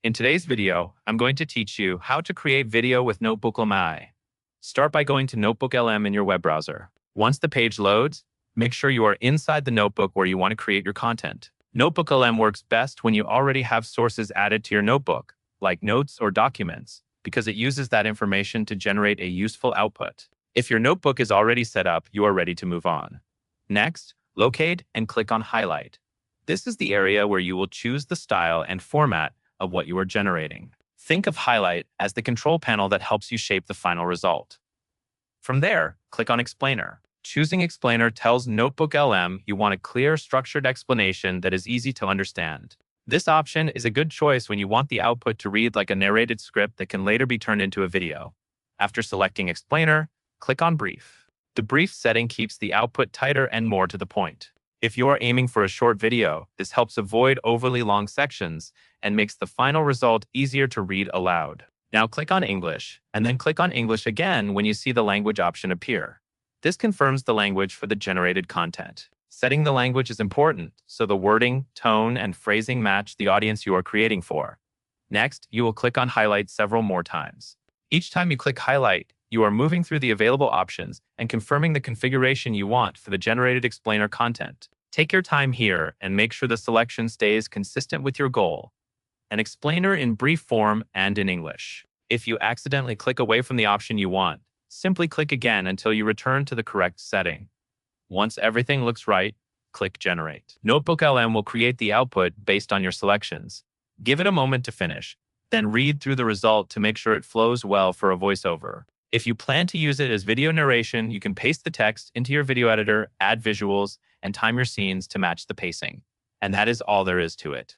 In today's video, I'm going to teach you how to create video with NotebookLM AI. Start by going to NotebookLM in your web browser. Once the page loads, make sure you are inside the notebook where you want to create your content. NotebookLM works best when you already have sources added to your notebook, like notes or documents, because it uses that information to generate a useful output. If your notebook is already set up, you are ready to move on. Next, locate and click on Highlight. This is the area where you will choose the style and format of what you are generating. Think of Highlight as the control panel that helps you shape the final result. From there, click on Explainer. Choosing Explainer tells NotebookLM you want a clear, structured explanation that is easy to understand. This option is a good choice when you want the output to read like a narrated script that can later be turned into a video. After selecting Explainer, click on Brief. The brief setting keeps the output tighter and more to the point. If you are aiming for a short video, this helps avoid overly long sections and makes the final result easier to read aloud. Now click on English, and then click on English again when you see the language option appear. This confirms the language for the generated content. Setting the language is important, so the wording, tone, and phrasing match the audience you are creating for. Next, you will click on Highlight several more times. Each time you click Highlight, you are moving through the available options and confirming the configuration you want for the generated explainer content. Take your time here and make sure the selection stays consistent with your goal. An explainer in brief form and in English. If you accidentally click away from the option you want, simply click again until you return to the correct setting. Once everything looks right, click Generate. NotebookLM will create the output based on your selections. Give it a moment to finish, then read through the result to make sure it flows well for a voiceover. If you plan to use it as video narration, you can paste the text into your video editor, add visuals, and time your scenes to match the pacing. And that is all there is to it.